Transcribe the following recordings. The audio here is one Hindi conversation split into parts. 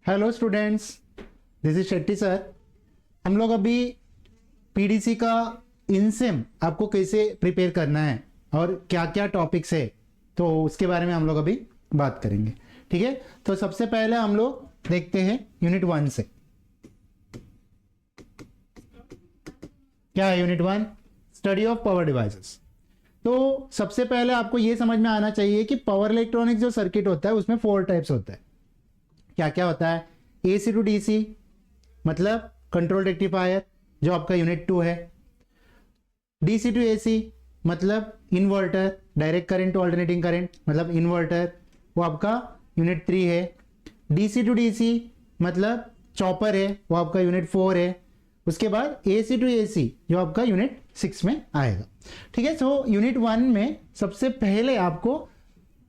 Hello students, this is Shetty sir. हम लोग अभी पीडीसी का इनसेम आपको कैसे प्रिपेयर करना है और क्या क्या टॉपिक्स है तो उसके बारे में हम लोग अभी बात करेंगे। ठीक है, तो सबसे पहले हम लोग देखते हैं यूनिट 1 से। क्या है unit 1? Study of power devices. तो सबसे पहले आपको यह समझ में आना चाहिए कि पावर इलेक्ट्रॉनिक्स जो सर्किट होता है उसमें 4 टाइप्स होता है। क्या क्या होता है? एसी टू डीसी मतलब कंट्रोल रेक्टिफायर जो आपका यूनिट 2 है। डीसी टू एसी मतलब inverter, direct current to alternating current मतलब इन्वर्टर, वो आपका यूनिट 3 है। डीसी टू डीसी मतलब चॉपर है, वो आपका यूनिट 4 है। उसके बाद एसी टू एसी जो आपका यूनिट 6 में आएगा। ठीक है, सो यूनिट 1 में सबसे पहले आपको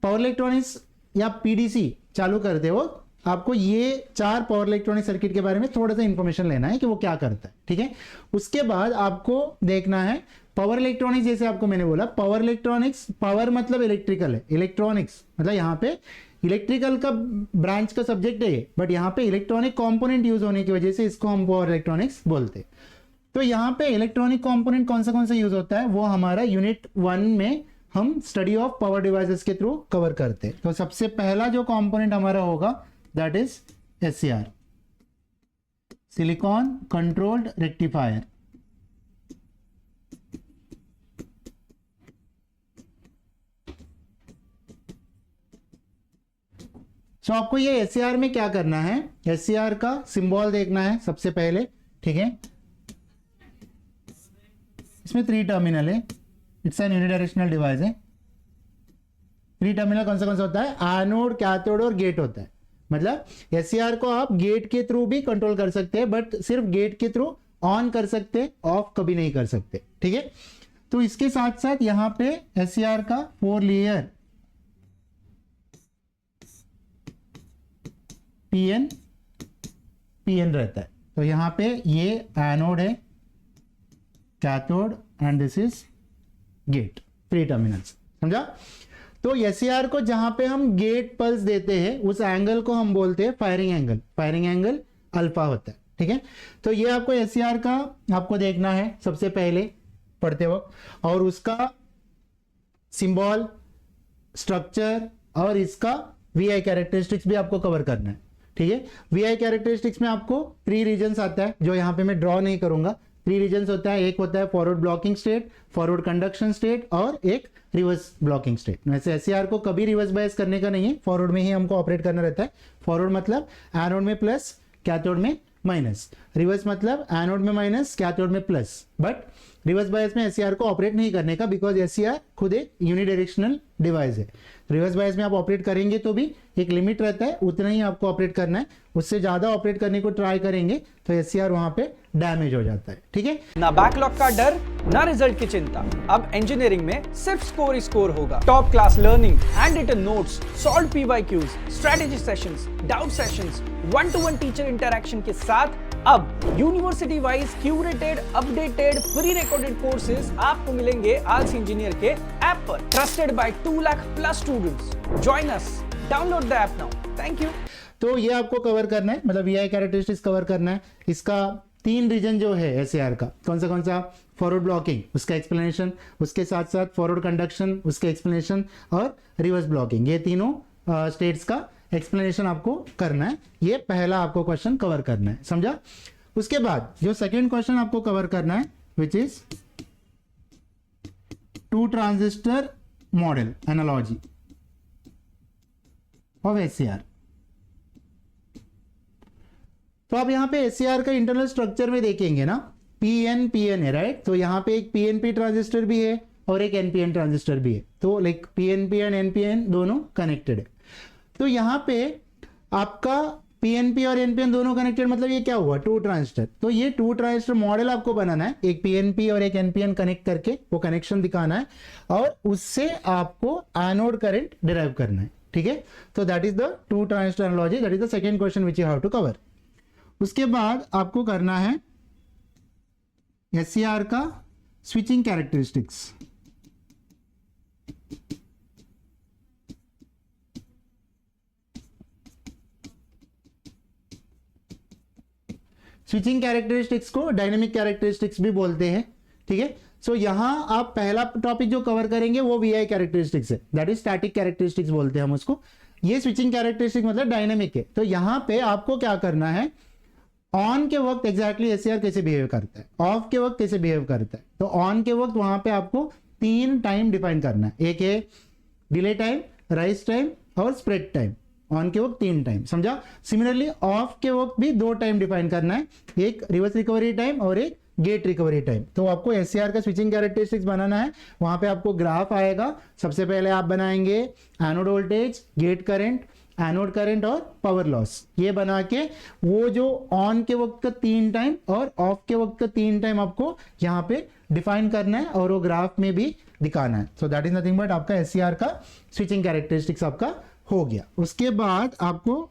पावर इलेक्ट्रॉनिक्स या पीडीसी चालू करते हो आपको ये 4 पावर इलेक्ट्रॉनिक सर्किट के बारे में थोड़ा सा इंफॉर्मेशन लेना है कि वो क्या करता है। ठीक है, उसके बाद आपको देखना है पावर इलेक्ट्रॉनिक्स। जैसे आपको मैंने बोला पावर इलेक्ट्रॉनिक्स, पावर मतलब इलेक्ट्रिकल है, इलेक्ट्रॉनिक्स मतलब यहाँ पे इलेक्ट्रिकल का ब्रांच का सब्जेक्ट है, बट यहाँ पे इलेक्ट्रॉनिक कंपोनेंट यूज होने की वजह से इसको हम पावर इलेक्ट्रॉनिक्स बोलते हैं। तो यहाँ पे इलेक्ट्रॉनिक कंपोनेंट कौन सा यूज होता है वो हमारा यूनिट 1 में हम स्टडी ऑफ पावर डिवाइसेस के थ्रू कवर करते हैं। तो सबसे पहला जो कंपोनेंट हमारा होगा that is SCR, silicon controlled rectifier. तो आपको ये SCR में क्या करना है, SCR का सिंबल देखना है सबसे पहले। ठीक है, इसमें 3 टर्मिनल है, इट्स एन यूनिडायरेक्शनल डिवाइस है। 3 टर्मिनल कौन सा होता है? एनोड, कैथोड और गेट होता है। मतलब SCR को आप गेट के थ्रू भी कंट्रोल कर सकते हैं, बट सिर्फ गेट के थ्रू ऑन कर सकते हैं, ऑफ कभी नहीं कर सकते। ठीक है, तो इसके साथ साथ यहां पे SCR का 4 लेयर PN रहता है। तो यहां पे ये एनोड है, cathode and this is get, 3 terminals. समझा? तो SCR को जहां पे हम गेट पल्स देते हैं उस एंगल को हम बोलते हैं firing angle. Firing angle alpha होता है। ठीक है, तो ये आपको SCR का आपको देखना है सबसे पहले पढ़ते वक्त, और उसका सिंबल, स्ट्रक्चर और इसका VI कैरेक्टरिस्टिक्स भी आपको कवर करना है। ठीक है, VI कैरेक्टरिस्टिक्स में आपको 3 रीजन्स आता है जो यहां पे मैं ड्रॉ नहीं करूंगा। 3 रीजन्स होता है, एक होता है forward blocking state, forward conduction state और एक रिवर्स ब्लॉकिंग स्टेट। वैसे SCR को कभी रिवर्स बायस करने का नहीं है, फॉरवर्ड में ही हमको ऑपरेट करना रहता है। फॉरवर्ड मतलब एनोड में प्लस, कैथोड में माइनस। रिवर्स मतलब एनोड में माइनस, कैथोड में प्लस। बट रिवर्स बायस में SCR को ऑपरेट नहीं करने का, बिकॉज SCR खुद एक यूनिडायरेक्शनल डिवाइस है। रिवर्स बायस में आप ऑपरेट करेंगे तो भी एक लिमिट रहता है, उतना ही आपको ऑपरेट करना है। उससे ज्यादा ऑपरेट करने को ट्राई करेंगे तो SCR वहां पे डैमेज हो जाता है। ठीक है, ना बैकलॉग का डर, ना रिजल्ट की चिंता। अब इंजीनियरिंग में सिर्फ स्कोर ही स्कोर होगा। Top class learning, hand written notes, solve PYQs, strategy sessions, doubt sessions, 1-to-1 teacher interaction के साथ अब university wise curated, updated, pre recorded courses आपको मिलेंगे आल्स इंजीनियर के ऐप पर। Trusted by 2 lakh plus students. Join us, download the app now. Thank you. तो ये आपको कवर करना है, मतलब VI कैरेक्टरिस्टिक्स कवर करना है। इसका 3 रीजन जो है SCR का, कौन सा? फॉरवर्ड ब्लॉकिंग, उसका एक्सप्लेनेशन, उसके साथ साथ फॉरवर्ड कंडक्शन, उसका एक्सप्लेनेशन, और रिवर्स ब्लॉकिंग, ये तीनों स्टेट्स का एक्सप्लेनेशन आपको करना है। ये पहला आपको क्वेश्चन कवर करना है, समझा? उसके बाद जो सेकेंड क्वेश्चन आपको कवर करना है which is 2 transistor model analogy of SCR। तो आप यहाँ पे SCR का इंटरनल स्ट्रक्चर में देखेंगे ना, PN है, राइट? तो यहाँ पे एक PNP ट्रांजिस्टर भी है और एक NPN ट्रांजिस्टर भी है। तो लाइक PNP एंड NPN दोनों कनेक्टेड है। तो यहाँ पे आपका PNP और NPN दोनों कनेक्टेड, मतलब ये क्या हुआ? 2 ट्रांजिस्टर। तो ये 2 ट्रांजिस्टर मॉडल आपको बनाना है, एक PNP और एक NPN कनेक्ट करके वो कनेक्शन दिखाना है, और उससे आपको एनोड करंट डिराइव करना है। ठीक है, तो that is the 2 transistor analogy, that is the second question which you have to cover. उसके बाद आपको करना है SCR का स्विचिंग कैरेक्टरिस्टिक्स। स्विचिंग कैरेक्टरिस्टिक्स को डायनेमिक कैरेक्टरिस्टिक्स भी बोलते हैं, ठीक है। सो यहां आप पहला टॉपिक जो कवर करेंगे वो वीआई कैरेक्टरिस्टिक्स है, दैट इज स्टैटिक कैरेक्टरिस्टिक्स बोलते हैं हम उसको। ये स्विचिंग कैरेक्टरिस्टिक मतलब डायनेमिक है। तो यहां पे आपको क्या करना है, ऑन के वक्त एग्जैक्टली एससीआर कैसे बिहेव करता है, ऑफ के वक्त कैसे बिहेव करता है। तो ऑन के वक्त वहां पे आपको 3 टाइम डिफाइन करना है, एक है डिले टाइम, राइज टाइम और स्प्रेड टाइम। ऑन के वक्त 3 टाइम, समझा। सिमिलरली ऑफ के वक्त भी 2 टाइम डिफाइन करना है, एक रिवर्स रिकवरी टाइम और एक गेट रिकवरी टाइम। तो आपको एससीआर का स्विचिंग कैरेक्टरिस्टिक्स बनाना है। वहां पे आपको ग्राफ आएगा। सबसे पहले आप बनाएंगे anode voltage, gate current, anode current और पावर लॉस। ये बना के वो जो ऑन के वक्त का 3 टाइम और ऑफ के वक्त का 3 टाइम आपको यहाँ पे डिफाइन करना है और वो ग्राफ में भी दिखाना है। So that is nothing but आपका एससीआर का स्विचिंग कैरेक्टरिस्टिक्स आपका हो गया। उसके बाद आपको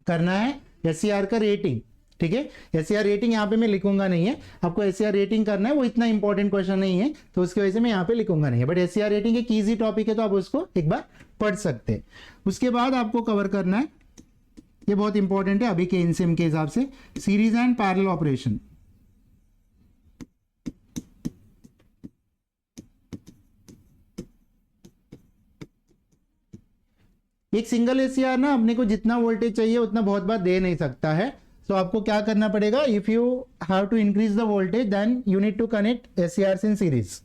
करना है एससीआर का रेटिंग, ठीक है। एससीआर रेटिंग यहाँ पे मैं लिखूंगा नहीं है, आपको एससीआर रेटिंग करना है, वो इतना इंपॉर्टेंट क्वेश्चन नहीं है तो उसकी वजह से मैं यहाँ पे लिखूंगा नहीं है। बट एससीआर रेटिंग एक इजी टॉपिक है तो आप उसको एक बार पढ़ सकते हैं। उसके बाद आपको कवर करना है, ये बहुत इंपॉर्टेंट है अभी के इनसेम के हिसाब से, सीरीज एंड पैरेलल ऑपरेशन। एक सिंगल एससीआर ना अपने को जितना वोल्टेज चाहिए उतना बहुत बार दे नहीं सकता है। तो आपको क्या करना पड़ेगा, if you have to increase the voltage then you need to connect SCRs in series.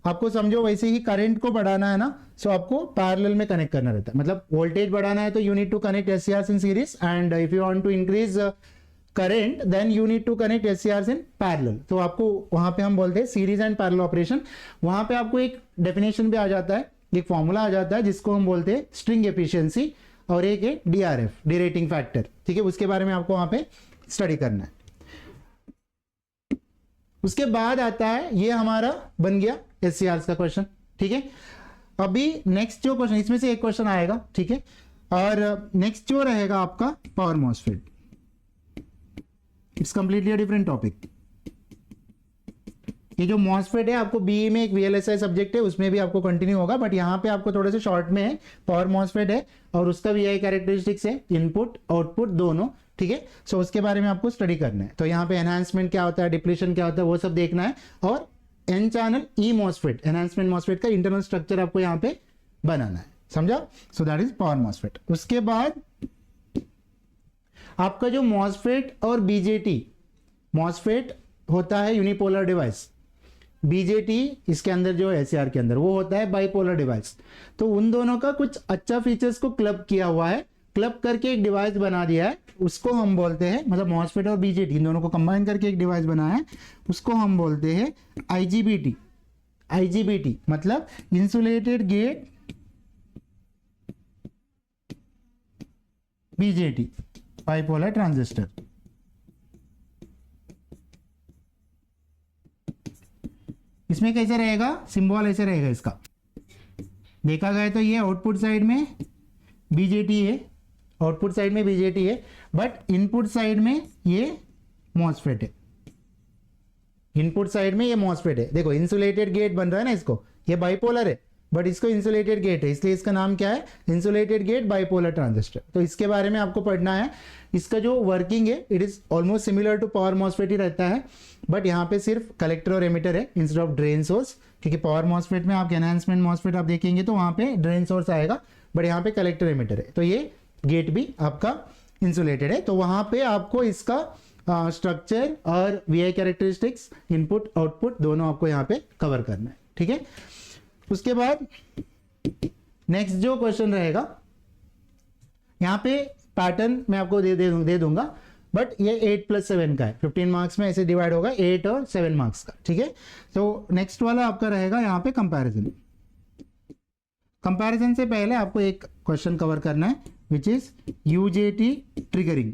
आपको समझो वैसे ही करंट को बढ़ाना है ना, सो आपको पैरेलल में कनेक्ट करना रहता है। मतलब वोल्टेज बढ़ाना है तो you need to connect SCRs in series, and if you want to increase current then you need to connect SCRs in parallel. तो आपको वहां पे हम बोलते हैं सीरीज एंड पैरेलल ऑपरेशन। वहां पे आपको एक डेफिनेशन भी आ जाता है, एक फॉर्मूला आ जाता है जिसको हम बोलते हैं स्ट्रिंग एफिशिएंसी, और एक है डीआरएफ, डीरेटिंग फैक्टर, ठीक है। उसके बारे में आपको वहां पे स्टडी करना है। उसके बाद आता है, ये हमारा बन गया एससीआर का क्वेश्चन, ठीक है। अभी नेक्स्ट जो क्वेश्चन, इसमें से एक क्वेश्चन आएगा, ठीक है। और नेक्स्ट जो रहेगा आपका power MOSFET, it's completely different topic. ये जो मॉसफेट है आपको बीई में एक वीएलएसआई सब्जेक्ट है, उसमें भी आपको कंटिन्यू होगा, बट यहाँ पे आपको थोड़े से शॉर्ट में है। पावर मॉसफेट है और उसका वीआई कैरेक्टरिस्टिक्स है, इनपुट आउटपुट दोनों, ठीक है। सो उसके बारे में आपको स्टडी करना है। तो यहाँ पे एनहांसमेंट क्या होता है, डिप्लीशन क्या होता है, वो सब देखना है। और एन चैनल ई मॉसफेट, एनहांसमेंट मॉसफेट का इंटरनल स्ट्रक्चर आपको यहाँ पे बनाना है, समझा। So that is power MOSFET. उसके बाद आपका जो मॉसफेट और बीजेटी, मॉसफेट होता है यूनिपोलर डिवाइस, बीजेटी इसके अंदर जो है एससीआर के अंदर वो होता है बाइपोलर डिवाइस। तो उन दोनों का कुछ अच्छा फीचर्स को क्लब किया हुआ है, क्लब करके एक डिवाइस बना दिया है, उसको हम बोलते हैं, मतलब मॉसफेट और बीजेटी इन दोनों को कंबाइन करके एक डिवाइस बनाया है, उसको हम बोलते हैं आईजीबीटी। आईजीबीटी मतलब insulated gate BJT, bipolar transistor. इसमें कैसे रहेगा, सिंबल ऐसे रहेगा इसका, देखा गया तो ये आउटपुट साइड में बीजेटी है, आउटपुट साइड में बीजेटी है, बट इनपुट साइड में ये मॉसफेट है। इनपुट साइड में ये मॉसफेट है। देखो इंसुलेटेड गेट बन रहा है ना, इसको ये बाइपोलर है बट इसको इंसुलेटेड गेट है, इसलिए इसका नाम क्या है, इंसुलेटेड गेट बाइपोलर ट्रांजिस्टर। तो इसके बारे में आपको पढ़ना है। इसका जो वर्किंग है it is almost similar to power MOSFET ही रहता है, बट यहाँ पे सिर्फ कलेक्टर और एमिटर है इंस्टेड ऑफ ड्रेन सोर्स, क्योंकि पावर मॉसफेट में आप एनहांसमेंट मॉसफेट आप देखेंगे तो वहाँ पे ड्रेन सोर्स आएगा, बट यहाँ पे कलेक्टर एमिटर है। तो ये गेट भी आपका इंसुलेटेड है। तो वहाँ पे आपको इसका स्ट्रक्चर और वीआई कैरेक्टरिस्टिक्स, इनपुट आउटपुट दोनों आपको यहाँ पे कवर करना है, ठीक है। उसके बाद नेक्स्ट जो क्वेश्चन रहेगा, यहाँ पे पैटर्न मैं आपको दे दूंगा, बट ये 8+7 का है, 15 मार्क्स में ऐसे डिवाइड होगा, 8 और 7 मार्क्स का, ठीक है। तो नेक्स्ट वाला आपका रहेगा यहाँ पे कंपैरिजन। कंपैरिजन से पहले आपको एक क्वेश्चन कवर करना है which is UJT triggering.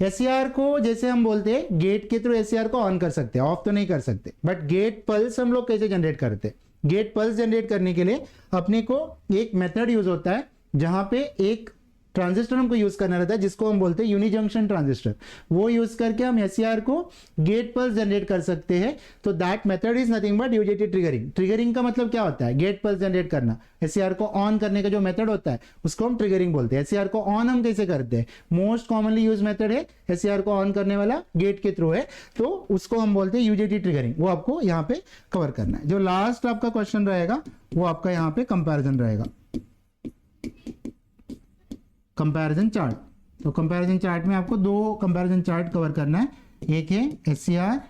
SCR को जैसे हम बोलते हैं गेट के थ्रू एससीआर को ऑन कर सकते हैं, ऑफ तो नहीं कर सकते, बट गेट पल्स हम लोग कैसे जनरेट करते हैं, गेट पल्स जनरेट करने के लिए अपने को एक मेथड यूज होता है जहां पे एक ट्रांजिस्टर हमको यूज करना रहता है जिसको हम बोलते हैं यूनि जंक्शन ट्रांजिस्टर। वो यूज करके हम एससीआर को गेट पल्स जनरेट कर सकते हैं। तो that method is nothing but UJT triggering. Triggering का मतलब क्या होता है? गेट पल्स जनरेट करना। एससीआर को ऑन करने का जो मेथड होता है उसको हम ट्रिगरिंग बोलते हैं। एससीआर को ऑन हम कैसे करते हैं? मोस्ट कॉमनली यूज मेथड है एससीआर को ऑन करने वाला गेट के थ्रू है, तो उसको हम बोलते हैं यूजेटी ट्रिगरिंग। वो आपको यहाँ पे कवर करना है। जो लास्ट आपका क्वेश्चन रहेगा वो आपका यहाँ पे कंपैरिजन रहेगा, कंपैरिजन चार्ट। तो कंपैरिजन चार्ट में आपको दो कंपैरिजन चार्ट कवर करना है। एक है SCR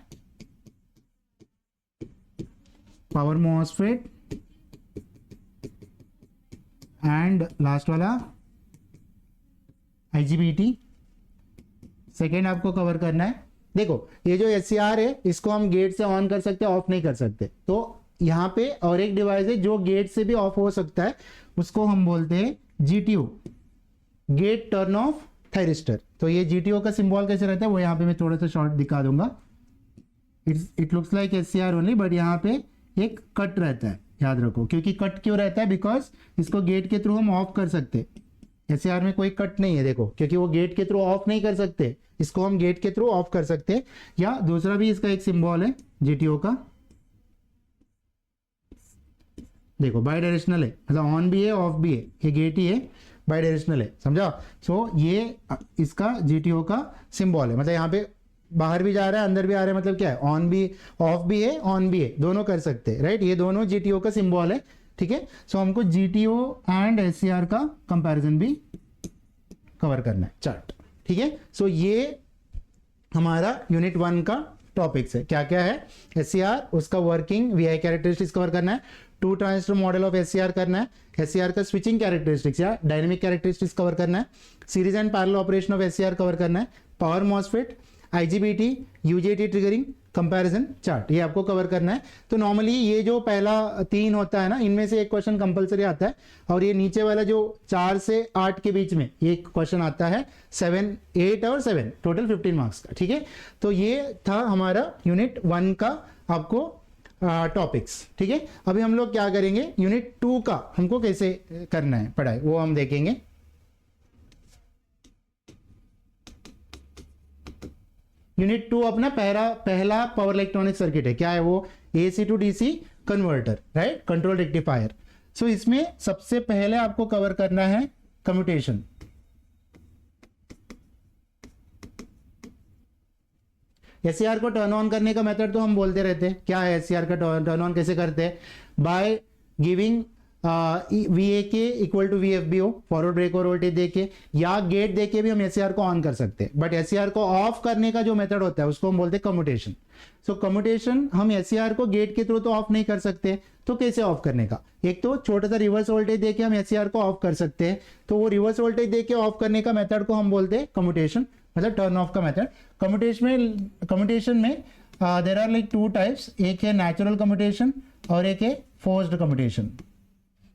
power MOSFET and last वाला आईजीबीटी। सेकेंड आपको कवर करना है, देखो ये जो एससीआर है इसको हम गेट से ऑन कर सकते हैं, ऑफ नहीं कर सकते। तो यहाँ पे और एक डिवाइस है जो गेट से भी ऑफ हो सकता है, उसको हम बोलते हैं GTO, gate turn off thyristor. तो ये जीटीओ का सिंबल कैसे रहता है वो यहाँ पे मैं थोड़ा सा शॉर्ट दिखा दूंगा। It looks like SCR only, but यहाँ पे एक कट रहता है, याद रखो। क्योंकि कट क्यों रहता है? बिकॉज इसको गेट के थ्रू हम ऑफ कर सकते। एससीआर में कोई कट नहीं है, देखो, क्योंकि वो गेट के थ्रू ऑफ नहीं कर सकते, इसको हम गेट के थ्रू ऑफ कर सकते। या दूसरा भी इसका एक सिंबल है जीटीओ का, देखो बाई डायरेक्शनल है, मतलब ऑन भी है ऑफ भी है, ये गेट ही है, बाई डायरेक्शनल है, समझा? सो ये इसका जीटीओ का सिंबल है, मतलब यहाँ पे बाहर भी जा रहा है अंदर भी आ रहा है, मतलब क्या है? ऑन भी, ऑफ भी है, ऑन भी है, दोनों कर सकते हैं, राइट? ये दोनों जीटीओ का सिंबल है, ठीक है? सो हमको जीटीओ एंड एससीआर का कंपैरिजन भी कवर करना है, चार्ट, ठीक है? सो ये हमारा यूनिट 1 का टॉपिक्स है। क्या क्या है? एससीआर, उसका वर्किंग, वीआई कैरेक्टरिस्टिक्स कवर करना है, two transistor model of SCR करना है, एससीआर का स्विचिंग कैरेक्टरिस्टिक्स या डायनेमिक कैरेक्टरिस्टिक्स कवर करना है, series and parallel operation of SCR cover करना है, power MOSFET, IGBT, UJT triggering, comparison chart, ये आपको कवर करना है। तो नॉर्मली ये जो पहला 3 होता है ना, इनमें से एक क्वेश्चन कंपलसरी आता है, और ये नीचे वाला जो 4 से 8 के बीच में ये क्वेश्चन आता है, 7, 8 और 7, टोटल 15 मार्क्स का, ठीक है? तो ये था हमारा यूनिट 1 का आपको टॉपिक्स, ठीक है? अभी हम लोग क्या करेंगे, यूनिट 2 का हमको कैसे करना है पढ़ाई, वो हम देखेंगे। यूनिट 2 अपना पहला पावर इलेक्ट्रॉनिक सर्किट है। क्या है वो? AC to DC converter, right? Control rectifier. So इसमें सबसे पहले आपको कवर करना है कम्यूटेशन। एससीआर को टर्न ऑन करने का मेथड तो हम बोलते रहते हैं। क्या है एससीआर का टर्न ऑन कैसे करते हैं? बाय गिविंग वीए के equal to VFBO, forward breakover voltage देके या गेट देके भी हम एससीआर को ऑन कर सकते हैं। बट एससीआर को ऑफ करने का जो मेथड होता है उसको हम बोलते हैं कम्यूटेशन। सो कम्यूटेशन, हम एससीआर को गेट के थ्रू तो ऑफ नहीं कर सकते, तो कैसे ऑफ करने का? एक तो छोटा सा रिवर्स वोल्टेज देके हम एससीआर को ऑफ कर सकते हैं, तो वो रिवर्स वोल्टेज देके ऑफ करने का मेथड को हम बोलते हैं कम्यूटेशन, मतलब टर्न ऑफ का मेथड। कम्यूटेशन में देयर आर लाइक 2 टाइप्स, एक है नेचुरल कम्यूटेशन और एक है फोर्स्ड कम्यूटेशन।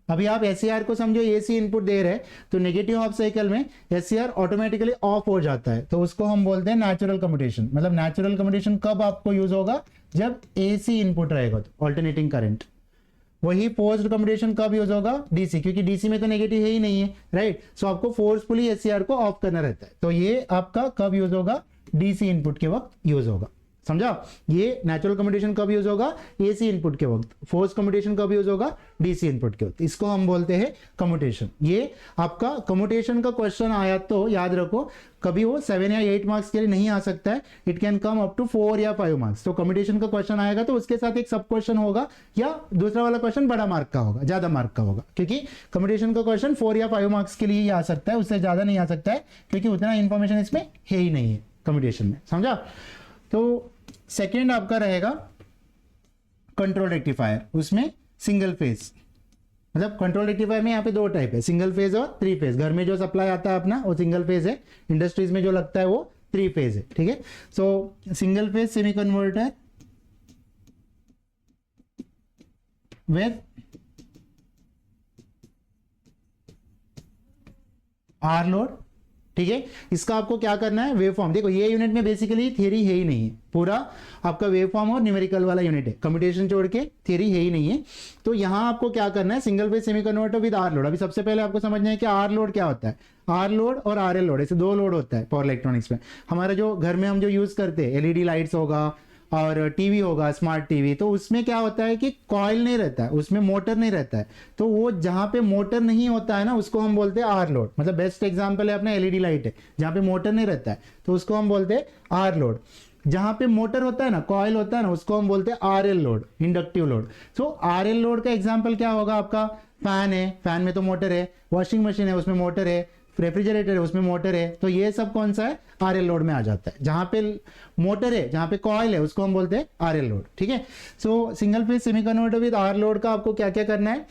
अभी आप एससीआर को समझो एसी इनपुट दे रहे हैं, तो नेगेटिव हाफ साइकिल में एससीआर ऑटोमेटिकली ऑफ हो जाता है, तो उसको हम बोलते हैं नेचुरल कम्यूटेशन। मतलब नेचुरल कम्यूटेशन कब आपको यूज होगा? जब एसी इनपुट रहेगा, तो ऑल्टरनेटिंग करंट। वही फोर्स्ड कम्यूटेशन कब यूज होगा? डीसी, क्योंकि डीसी में तो नेगेटिव है ही नहीं है, राइट? सो आपको फोर्सफुली एससीआर को ऑफ करना रहता है, तो ये आपका कब यूज होगा? डीसी इनपुट के वक्त यूज होगा, समझा? ये नेचुरल कम्यूटेशन कब यूज होगा? एसी इनपुट के वक्त। फोर्स कम्यूटेशन कब यूज होगा? डीसी इनपुट के वक्त। इसको हम बोलते हैं कम्यूटेशन। ये आपका कम्यूटेशन का क्वेश्चन आया तो याद रखो, कभी वो 7 या 8 मार्क्स के लिए नहीं आ सकता है, it can come up to 4 या 5 मार्क्स। तो कम्यूटेशन का क्वेश्चन आएगा तो उसके साथ एक सब क्वेश्चन होगा, या दूसरा वाला क्वेश्चन बड़ा मार्क का होगा, ज्यादा मार्क का होगा, क्योंकि कम्यूटेशन का क्वेश्चन 4 या 5 मार्क्स के लिए ही आ सकता है, उससे ज्यादा नहीं आ सकता है, क्योंकि उतना इंफॉर्मेशन इसमें है ही नहीं है कम्यूटेशन में, समझा? तो सेकेंड आपका रहेगा कंट्रोल रेक्टिफायर, उसमें सिंगल फेज, मतलब कंट्रोल रेक्टिफायर में यहाँ पे 2 टाइप है, सिंगल फेज और 3 फेज। घर में जो सप्लाई आता है अपना वो सिंगल फेज है, इंडस्ट्रीज में जो लगता है वो 3 फेज है, ठीक है? So single phase semi converter with R load ठीक है। इसका आपको क्या करना है, वेव फॉर्म। देखो ये यूनिट में बेसिकली थियरी है ही नहीं है, पूरा आपका वेव फॉर्म और न्यूमेरिकल वाला यूनिट है, कम्प्यूटेशन छोड़ के थियरी है ही नहीं है। तो यहाँ आपको क्या करना है, single phase semi converter with R load. अभी सबसे पहले आपको समझना है कि आर लोड क्या होता है। आर लोड और आर एल लोड, ऐसे दो लोड होता है पावर इलेक्ट्रॉनिक्स में। हमारा जो घर में हम जो यूज करते हैं, एलईडी लाइट्स होगा और टीवी होगा, स्मार्ट टीवी, तो उसमें क्या होता है कि कॉइल नहीं रहता है, उसमें मोटर नहीं रहता है। तो वो जहां पे मोटर नहीं होता है ना, उसको हम बोलते हैं आर लोड। मतलब बेस्ट एग्जांपल है अपना एलईडी लाइट है, जहां पे मोटर नहीं रहता है तो उसको हम बोलते हैं आर लोड। जहां पे मोटर होता है ना, कॉइल होता है ना, उसको हम बोलते हैं R L load, inductive load. So R L load का एग्जाम्पल क्या होगा आपका, फैन है, फैन में तो मोटर है, वॉशिंग मशीन है उसमें मोटर है, रेफ्रिजरेटर है उसमें मोटर है। तो ये सब कौन सा है, आर एल लोड में आ जाता है। जहां पे मोटर है, जहां पे कॉइल है, उसको हम बोलते हैं आर एल लोड। ठीक है। So single phase semi converter with R load का आपको क्या क्या करना है,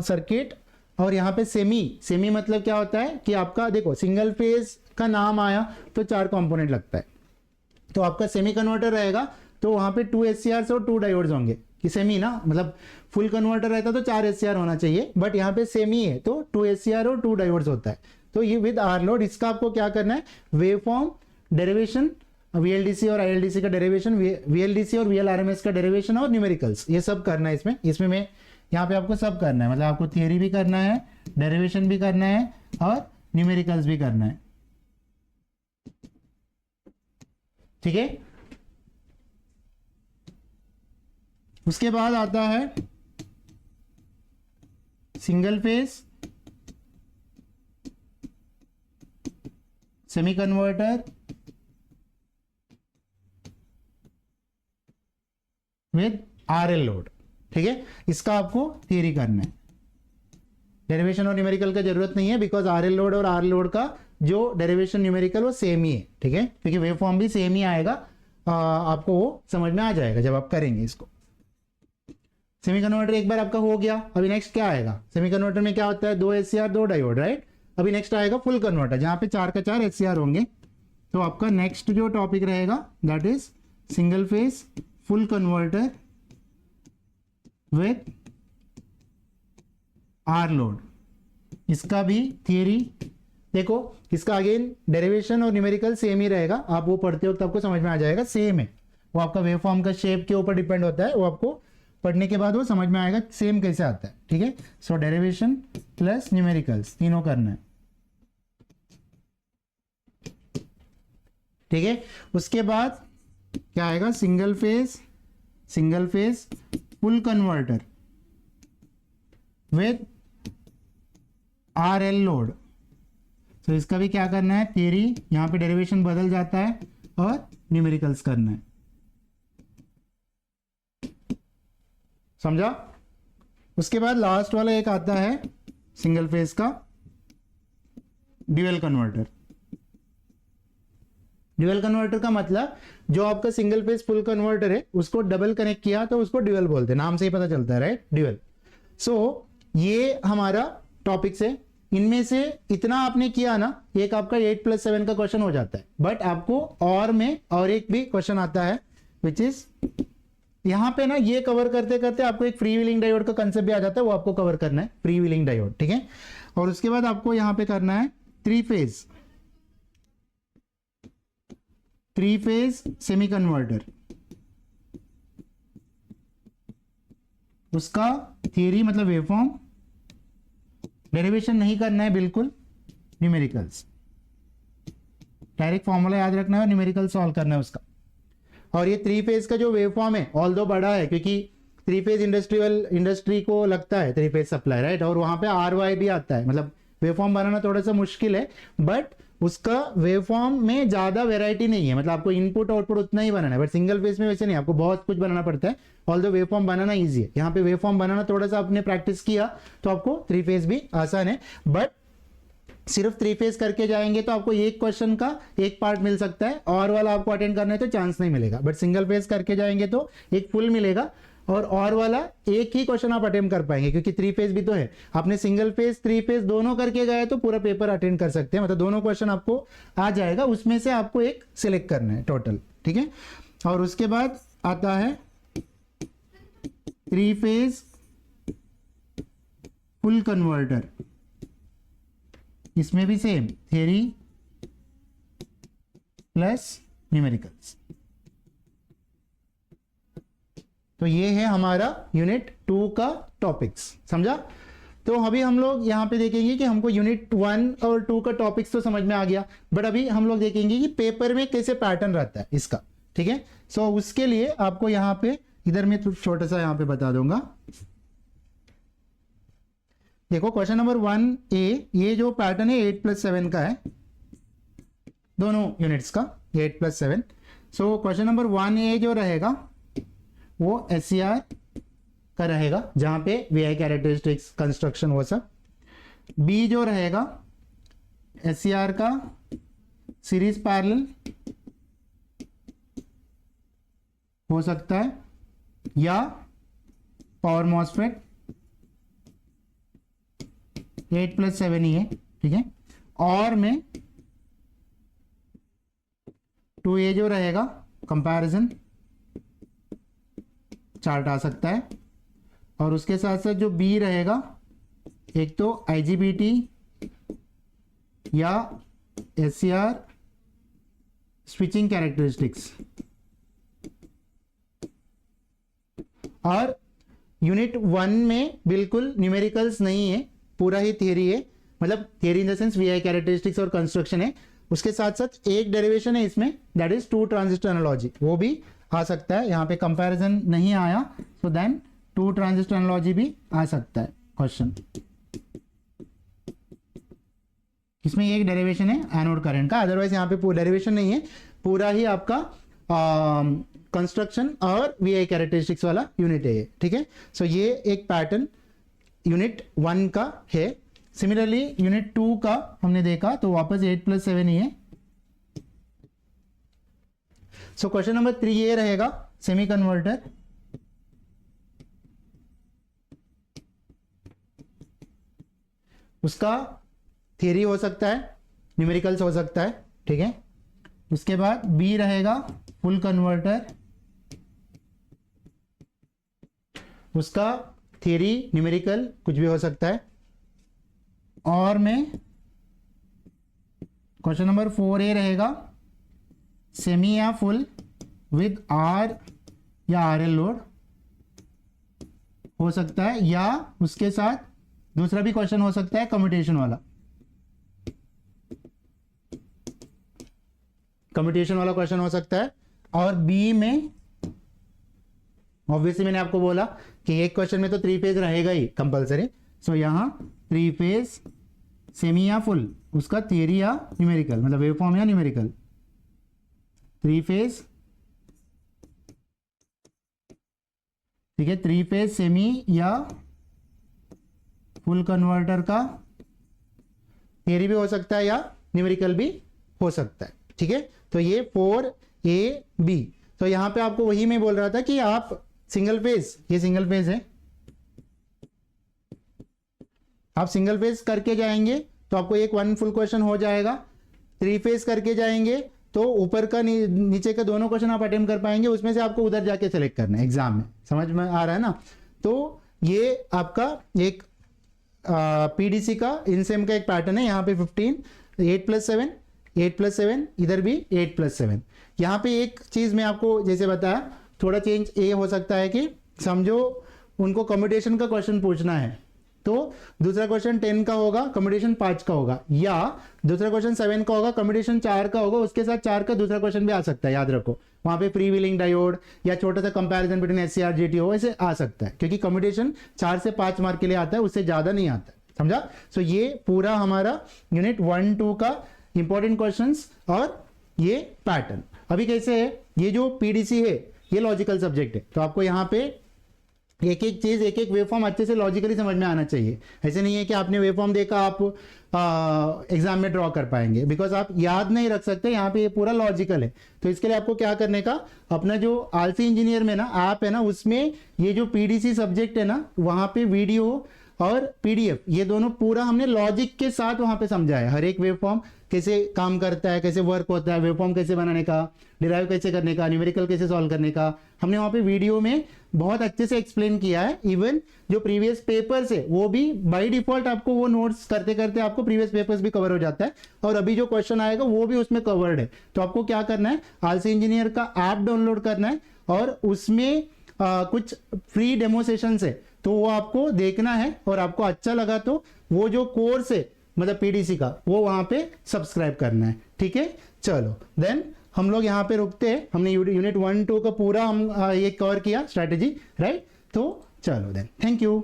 सर्किट। और यहाँ पे सेमी मतलब क्या होता है कि आपका देखो सिंगल फेज का नाम आया तो 4 कंपोनेंट लगता है। तो आपका सेमी कन्वर्टर रहेगा तो वहां पे 2 SCRs और 2 डायोड्स होंगे। कि सेमी ना, मतलब फुल कन्वर्टर रहता तो 4 SCR होना चाहिए, बट यहाँ पे सेमी है तो 2 SCR और 2 डायोड्स होता है। तो ये विद आर लोड, इसका आपको क्या करना है, वेव फॉर्म, डेरिवेशन, VLDC और ILDC का डेरिवेशन, VLDC और VLRMS का डेरिवेशन और न्यूमेरिकल्स, ये सब करना है इसमें मैं यहाँ पे आपको सब करना है। मतलब आपको थियरी भी करना है, डेरिवेशन भी करना है और न्यूमेरिकल्स भी करना है। ठीक है। उसके बाद आता है single phase semi converter with RL load. ठीक है। इसका आपको थियरी करना है, डेरिवेशन और न्यूमेरिकल का जरूरत नहीं है, बिकॉज आरएल लोड और आर लोड का जो डेरिवेशन न्यूमेरिकल वो सेम ही है। ठीक है, क्योंकि वेव फॉर्म भी सेम ही आएगा, आपको वो समझ में आ जाएगा जब आप करेंगे इसको। सेमी कन्वर्टर एक बार आपका हो गया, अभी नेक्स्ट क्या आएगा, सेमी कन्वर्टर में क्या होता है, 2 SCR 2 डायोड, राइट। अभी नेक्स्ट आएगा फुल कन्वर्टर, जहां पे 4 का 4 SCR होंगे। तो आपका नेक्स्ट जो टॉपिक रहेगा that is single phase full converter with R load. इसका भी थियरी देखो, इसका अगेन डेरिवेशन और न्यूमेरिकल सेम ही रहेगा, आप वो पढ़ते वक्त आपको समझ में आ जाएगा, सेम है। वो आपका वेव फॉर्म का शेप के ऊपर डिपेंड होता है, वो आपको पढ़ने के बाद वो समझ में आएगा सेम कैसे आता है। ठीक है। सो डेरिवेशन प्लस न्यूमेरिकल्स तीनों करना है। ठीक है। उसके बाद क्या आएगा, single phase full converter with RL load. तो इसका भी क्या करना है, थियरी, यहां पे डेरिवेशन बदल जाता है और न्यूमेरिकल्स करना है। समझा। उसके बाद लास्ट वाला एक आता है सिंगल फेज का ड्यूअल कन्वर्टर। ड्यूअल कन्वर्टर का मतलब जो आपका सिंगल फेज फुल कन्वर्टर है उसको डबल कनेक्ट किया तो उसको ड्यूअल बोलते हैं, नाम से ही पता चलता है, राइट, ड्यूअल। सो ये हमारा टॉपिक्स है। इनमें से इतना आपने किया ना, एक आपका 8+7 का क्वेश्चन हो जाता है। बट आपको और में और एक भी क्वेश्चन आता है, विच इज यहां पे ना, ये कवर करते करते आपको एक फ्री व्हीलिंग डायोड का कंसेप्ट भी आ जाता है, वो आपको कवर करना है, फ्री व्हीलिंग डायोड। ठीक है। और उसके बाद आपको यहां पे करना है 3 फेज सेमी कन्वर्टर, उसका थियरी मतलब वेवफॉर्म, डेरिवेशन नहीं करना है बिल्कुल, न्यूमेरिकल्स, डायरेक्ट फॉर्मूला याद रखना है और न्यूमेरिकल सॉल्व करना है उसका। और ये 3 फेज का जो वेवफॉर्म है ऑल दो बड़ा है, क्योंकि 3 फेज इंडस्ट्री को लगता है 3 फेज सप्लाई, राइट। और वहां पे RY भी आता है, मतलब वेवफॉर्म बनाना थोड़ा सा मुश्किल है, बट उसका वेवफॉर्म में ज्यादा वेराइटी नहीं है, मतलब आपको इनपुट आउटपुट उतना ही बनाना है। बट सिंगल फेज में वैसे नहीं, आपको बहुत कुछ बनाना पड़ता है, ऑल दो वेवफॉर्म बनाना ईजी है। यहाँ पे वेवफॉर्म बनाना थोड़ा सा आपने प्रैक्टिस किया तो आपको 3 फेज भी आसान है। बट सिर्फ 3 फेज करके जाएंगे तो आपको एक क्वेश्चन का एक पार्ट मिल सकता है, और वाला आपको अटेंड करना है तो चांस नहीं मिलेगा। बट सिंगल फेज करके जाएंगे तो एक फुल मिलेगा, और वाला एक ही क्वेश्चन आप अटेम्प्ट कर पाएंगे, क्योंकि 3 फेज भी तो है। आपने सिंगल फेज 3 फेज दोनों करके गए तो पूरा पेपर अटेंड कर सकते हैं, मतलब दोनों क्वेश्चन आपको आ जाएगा, उसमें से आपको एक सिलेक्ट करना है टोटल। ठीक है। और उसके बाद आता है 3 फेज फुल कन्वर्टर, इसमें भी सेम थियरी, प्लस न्यूमेरिकल्स। तो ये है हमारा यूनिट 2 का टॉपिक्स, समझा। तो अभी हम लोग यहाँ पे देखेंगे कि हमको यूनिट 1 और 2 का टॉपिक्स तो समझ में आ गया, बट अभी हम लोग देखेंगे कि पेपर में कैसे पैटर्न रहता है इसका, ठीक है। सो उसके लिए आपको यहाँ पे इधर में छोटा सा यहाँ पे बता दूंगा। देखो क्वेश्चन नंबर 1A, ये जो पैटर्न है 8+7 का है, दोनों यूनिट्स का 8+7। सो क्वेश्चन नंबर 1A जो रहेगा वो SCR का रहेगा, जहां पे VI कैरेक्टरिस्टिक्स, कंस्ट्रक्शन, वो सब। B जो रहेगा SCR का सीरीज पैरेलल हो सकता है या पावर मॉसफेट, 8+7 ही है, ठीक है। और में 2A जो रहेगा कंपैरिजन चार्ट आ सकता है, और उसके साथ साथ जो B रहेगा एक तो IGBT या SCR स्विचिंग कैरेक्टरिस्टिक्स। और यूनिट 1 में बिल्कुल न्यूमेरिकल्स नहीं है, पूरा ही थियरी है, मतलब theory in the sense VI characteristics और कंस्ट्रक्शन है। उसके साथ साथ एक डेरिवेशन है इसमें, दैट इज 2 ट्रांजिस्टर एनालॉजी, वो भी आ सकता है। यहाँ पे कंपैरिजन नहीं आया, सो देन 2 ट्रांजिस्टर एनालॉजी भी आ सकता है क्वेश्चन। इसमें एक डेरिवेशन है एनोड करंट का, अदरवाइज यहाँ पे डेरिवेशन नहीं है, पूरा ही आपका कंस्ट्रक्शन और VI कैरेक्टरिस्टिक्स वाला यूनिट है ये, ठीक है। सो ये एक पैटर्न यूनिट 1 का है। सिमिलरली यूनिट 2 का हमने देखा तो वापस 8+7 ही है। सो क्वेश्चन नंबर 3 ये रहेगा सेमी कन्वर्टर। उसका थियरी हो सकता है, न्यूमेरिकल्स हो सकता है, ठीक है। उसके बाद B रहेगा फुल कन्वर्टर, उसका थियरी न्यूमेरिकल कुछ भी हो सकता है। और में क्वेश्चन नंबर 4A रहेगा सेमी या फुल विद R या RL लोड हो सकता है, या उसके साथ दूसरा भी क्वेश्चन हो सकता है कम्यूटेशन वाला, कम्यूटेशन वाला क्वेश्चन हो सकता है। और B में ऑब्वियसली मैंने आपको बोला कि एक क्वेश्चन में तो 3 फेज रहेगा ही कंपलसरी। सो यहां 3 फेज सेमी या फुल, उसका थियरी या न्यूमेरिकल, मतलब वेवफॉर्म या न्यूमेरिकल। 3 फेज, ठीक है, 3 फेज सेमी या फुल कन्वर्टर का थियरी भी हो सकता है या न्यूमेरिकल भी हो सकता है, ठीक है। तो ये 4AB। तो यहां पे आपको वही मैं बोल रहा था कि आप सिंगल फेज, ये सिंगल फेज है, आप सिंगल फेज करके जाएंगे तो आपको एक 1 फुल क्वेश्चन हो जाएगा। 3 फेज करके जाएंगे तो ऊपर का नीचे का दोनों क्वेश्चन आप अटेम्प्ट कर पाएंगे, उसमें से आपको उधर जाके सेलेक्ट करना है एग्जाम में, समझ में आ रहा है ना। तो ये आपका एक PDC का इनसेम का एक पैटर्न है। यहाँ पे 15, 8+7, 8+7, इधर भी 8+7। यहाँ पे एक चीज मैं आपको जैसे बताया, थोड़ा चेंज ये हो सकता है कि समझो उनको कम्यूटेशन का क्वेश्चन पूछना है तो दूसरा क्वेश्चन 10 का होगा, कम्यूटेशन 5 का होगा, या दूसरा क्वेश्चन 7 का होगा, कम्यूटेशन 4 का होगा, उसके साथ 4 का दूसरा क्वेश्चन भी आ सकता है, याद रखो। वहां पे फ्री व्हीलिंग डायोड या छोटा सा कंपैरिजन बिटवीन SCR GTO ऐसे आ सकता है, क्योंकि कम्यूटेशन 4 से 5 मार्क के लिए आता है, उससे ज्यादा नहीं आता है, समझा। सो ये पूरा हमारा यूनिट 1-2 का इंपॉर्टेंट क्वेश्चंस और ये पैटर्न। अभी कैसे है, ये जो PDC है ये लॉजिकल सब्जेक्ट है, तो आपको यहाँ पे एक एक चीज, एक एक वेवफॉर्म अच्छे से लॉजिकली समझ में आना चाहिए। ऐसे नहीं है कि आपने वेवफॉर्म देखा आप एग्जाम में ड्रॉ कर पाएंगे, बिकॉज आप याद नहीं रख सकते। यहाँ पे ये पूरा लॉजिकल है, तो इसके लिए आपको क्या करने का, अपना जो आलसी इंजीनियर में ना ऐप है ना, उसमें ये जो PDC सब्जेक्ट है ना, वहां पे वीडियो और पीडीएफ, ये दोनों पूरा हमने लॉजिक के साथ वहां पे समझाया, हर एक वेवफॉर्म कैसे काम करता है, कैसे वर्क होता है, वेवफॉर्म कैसे बनाने का, डिराइव कैसे करने का, न्यूमेरिकल कैसे सॉल्व करने का, हमने वहां पे वीडियो में बहुत अच्छे से एक्सप्लेन किया है। इवन जो प्रीवियस पेपर्स है वो भी बाय डिफॉल्ट आपको वो नोट्स करते करते आपको प्रीवियस पेपर्स भी कवर हो जाता है, और अभी जो क्वेश्चन आएगा वो भी उसमें कवर्ड है। तो आपको क्या करना है, आलसी इंजीनियर का ऐप डाउनलोड करना है और उसमें कुछ फ्री डेमो सेशंस है तो वो आपको देखना है, और आपको अच्छा लगा तो वो जो कोर्स है मतलब पीडीसी का वो वहां पे सब्सक्राइब करना है। ठीक है, चलो देन हम लोग यहाँ पे रुकते हैं। हमने यूनिट 1-2 का पूरा हम ये कवर किया स्ट्रैटेजी, राइट। तो चलो देन, थैंक यू।